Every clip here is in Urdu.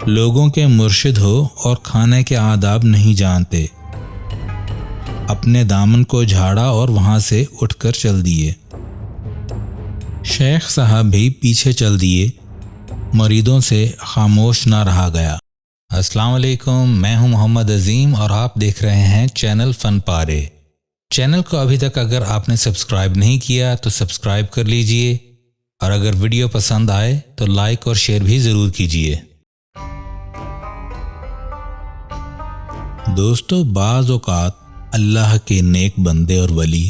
لوگوں کے مرشد ہو اور کھانے کے آداب نہیں جانتے۔ اپنے دامن کو جھاڑا اور وہاں سے اٹھ کر چل دیے۔ شیخ صاحب بھی پیچھے چل دیے، مریدوں سے خاموش نہ رہا گیا۔ السلام علیکم، میں ہوں محمد عظیم اور آپ دیکھ رہے ہیں چینل فن پارے۔ چینل کو ابھی تک اگر آپ نے سبسکرائب نہیں کیا تو سبسکرائب کر لیجئے، اور اگر ویڈیو پسند آئے تو لائک اور شیئر بھی ضرور کیجئے۔ دوستو، بعض اوقات اللہ کے نیک بندے اور ولی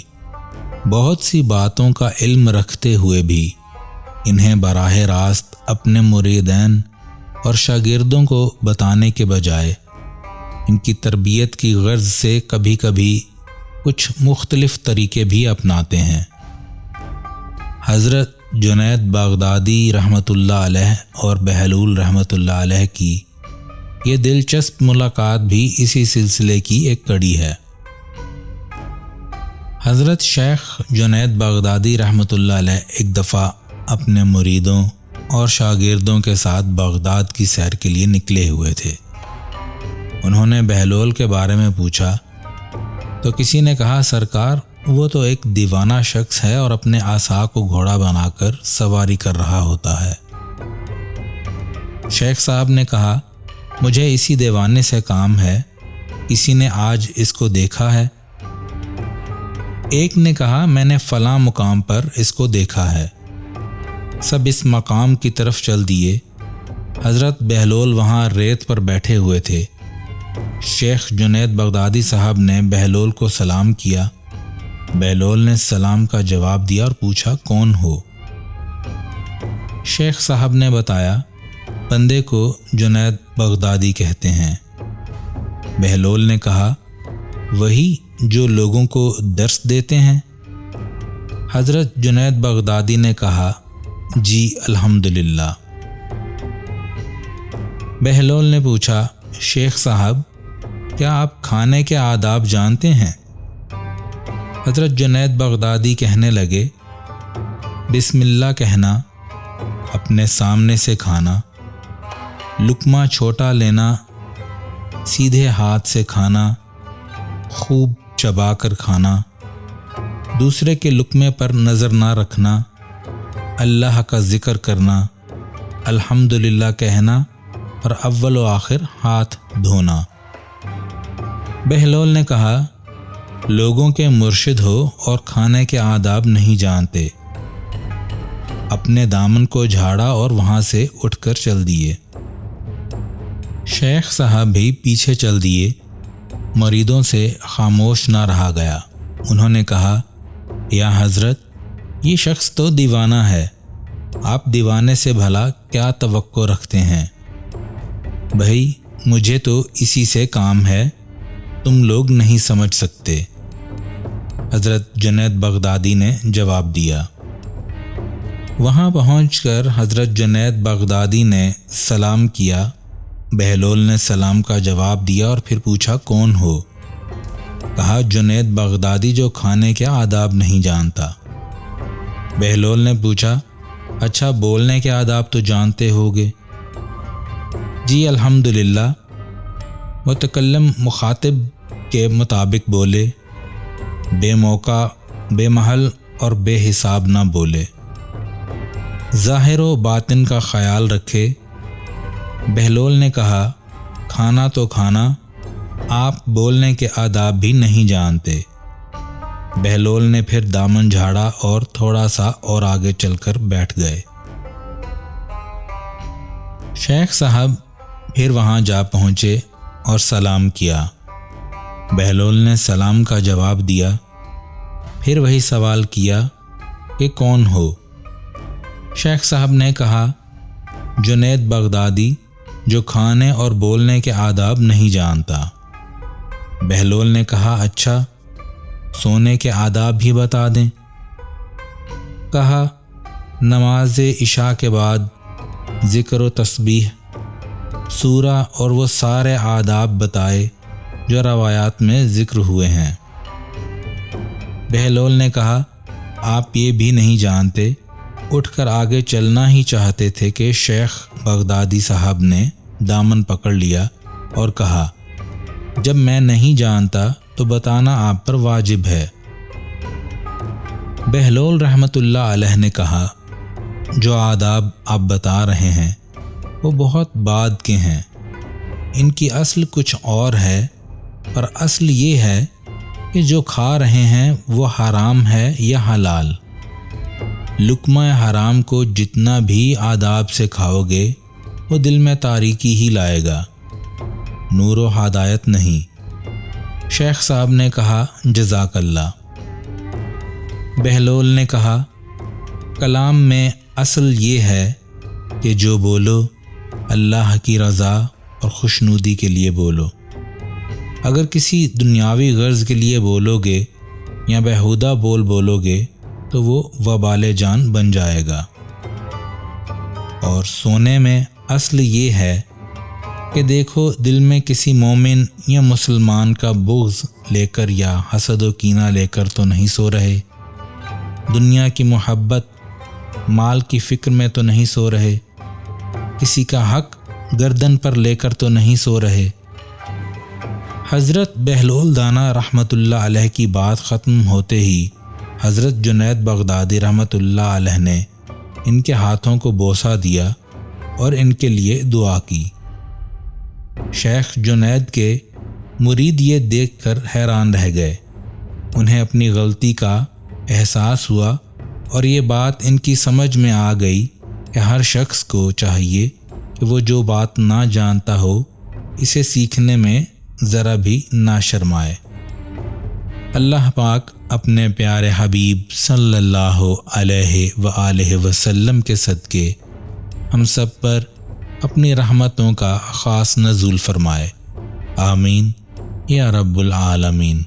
بہت سی باتوں کا علم رکھتے ہوئے بھی انہیں براہ راست اپنے مریدین اور شاگردوں کو بتانے کے بجائے ان کی تربیت کی غرض سے کبھی کبھی کچھ مختلف طریقے بھی اپناتے ہیں۔ حضرت جنید بغدادی رحمۃ اللہ علیہ اور بہلول رحمۃ اللہ علیہ کی یہ دلچسپ ملاقات بھی اسی سلسلے کی ایک کڑی ہے۔ حضرت شیخ جنید بغدادی رحمۃ اللہ علیہ ایک دفعہ اپنے مریدوں اور شاگردوں کے ساتھ بغداد کی سیر کے لیے نکلے ہوئے تھے۔ انہوں نے بہلول کے بارے میں پوچھا تو کسی نے کہا، سرکار وہ تو ایک دیوانہ شخص ہے اور اپنے عصا کو گھوڑا بنا کر سواری کر رہا ہوتا ہے۔ شیخ صاحب نے کہا، مجھے اسی دیوانے سے کام ہے، کسی نے آج اس کو دیکھا ہے؟ ایک نے کہا، میں نے فلاں مقام پر اس کو دیکھا ہے۔ سب اس مقام کی طرف چل دیے۔ حضرت بہلول وہاں ریت پر بیٹھے ہوئے تھے۔ شیخ جنید بغدادی صاحب نے بہلول کو سلام کیا۔ بہلول نے سلام کا جواب دیا اور پوچھا، کون ہو؟ شیخ صاحب نے بتایا، بندے کو جنید بغدادی کہتے ہیں۔ بہلول نے کہا، وہی جو لوگوں کو درس دیتے ہیں؟ حضرت جنید بغدادی نے کہا، جی الحمدللہ۔ بہلول نے پوچھا، شیخ صاحب کیا آپ کھانے کے آداب جانتے ہیں؟ حضرت جنید بغدادی کہنے لگے، بسم اللہ کہنا، اپنے سامنے سے کھانا، لقمہ چھوٹا لینا، سیدھے ہاتھ سے کھانا، خوب چبا کر کھانا، دوسرے کے لقمے پر نظر نہ رکھنا، اللہ کا ذکر کرنا، الحمدللہ کہنا اور اول و آخر ہاتھ دھونا۔ بہلول نے کہا، لوگوں کے مرشد ہو اور کھانے کے آداب نہیں جانتے۔ اپنے دامن کو جھاڑا اور وہاں سے اٹھ کر چل دیے۔ شیخ صاحب بھی پیچھے چل دیے، مریدوں سے خاموش نہ رہا گیا۔ انہوں نے کہا، یا حضرت یہ شخص تو دیوانہ ہے، آپ دیوانے سے بھلا کیا توقع رکھتے ہیں؟ بھائی مجھے تو اسی سے کام ہے، تم لوگ نہیں سمجھ سکتے، حضرت جنید بغدادی نے جواب دیا۔ وہاں پہنچ کر حضرت جنید بغدادی نے سلام کیا۔ بہلول نے سلام کا جواب دیا اور پھر پوچھا، کون ہو؟ کہا، جنید بغدادی جو کھانے کے آداب نہیں جانتا۔ بہلول نے پوچھا، اچھا بولنے کے آداب تو جانتے ہوگے؟ جی الحمدللہ۔ متکلم مخاطب کے مطابق بولے، بے موقع، بے محل اور بے حساب نہ بولے، ظاہر و باطن کا خیال رکھے۔ بہلول نے کہا، کھانا تو کھانا، آپ بولنے کے آداب بھی نہیں جانتے۔ بہلول نے پھر دامن جھاڑا اور تھوڑا سا اور آگے چل کر بیٹھ گئے۔ شیخ صاحب پھر وہاں جا پہنچے اور سلام کیا۔ بہلول نے سلام کا جواب دیا، پھر وہی سوال کیا کہ کون ہو؟ شیخ صاحب نے کہا، جنید بغدادی جو کھانے اور بولنے کے آداب نہیں جانتا۔ بہلول نے کہا، اچھا سونے کے آداب بھی بتا دیں؟ کہا، نماز عشاء کے بعد ذکر و تسبیح، سورہ اور وہ سارے آداب بتائے جو روایات میں ذکر ہوئے ہیں۔ بہلول نے کہا، آپ یہ بھی نہیں جانتے؟ اٹھ کر آگے چلنا ہی چاہتے تھے کہ شیخ بغدادی صاحب نے دامن پکڑ لیا اور کہا، جب میں نہیں جانتا تو بتانا آپ پر واجب ہے۔ بہلول رحمۃ اللہ علیہ نے کہا، جو آداب آپ بتا رہے ہیں وہ بہت بعد کے ہیں، ان کی اصل کچھ اور ہے، پر اصل یہ ہے کہ جو کھا رہے ہیں وہ حرام ہے یا حلال۔ لقمہ حرام کو جتنا بھی آداب سے کھاؤ گے وہ دل میں تاریکی ہی لائے گا، نور و ہدایت نہیں۔ شیخ صاحب نے کہا، جزاک اللہ۔ بہلول نے کہا، کلام میں اصل یہ ہے کہ جو بولو اللہ کی رضا اور خوشنودی کے لیے بولو۔ اگر کسی دنیاوی غرض کے لیے بولو گے یا بیہودہ بولو گے تو وہ وبال جان بن جائے گا۔ اور سونے میں اصل یہ ہے کہ دیکھو دل میں کسی مومن یا مسلمان کا بغض لے کر یا حسد و کینہ لے کر تو نہیں سو رہے، دنیا کی محبت مال کی فکر میں تو نہیں سو رہے، کسی کا حق گردن پر لے کر تو نہیں سو رہے۔ حضرت بہلول دانا رحمۃ اللہ علیہ کی بات ختم ہوتے ہی حضرت جنید بغدادی رحمۃ اللہ علیہ نے ان کے ہاتھوں کو بوسہ دیا اور ان کے لیے دعا کی۔ شیخ جنید کے مرید یہ دیکھ کر حیران رہ گئے، انہیں اپنی غلطی کا احساس ہوا اور یہ بات ان کی سمجھ میں آ گئی کہ ہر شخص کو چاہیے کہ وہ جو بات نہ جانتا ہو اسے سیکھنے میں ذرا بھی نہ شرمائے۔ اللہ پاک اپنے پیارے حبیب صلی اللہ علیہ وآلہ وسلم کے صدقے ہم سب پر اپنی رحمتوں کا خاص نزول فرمائے، آمین یا رب العالمین۔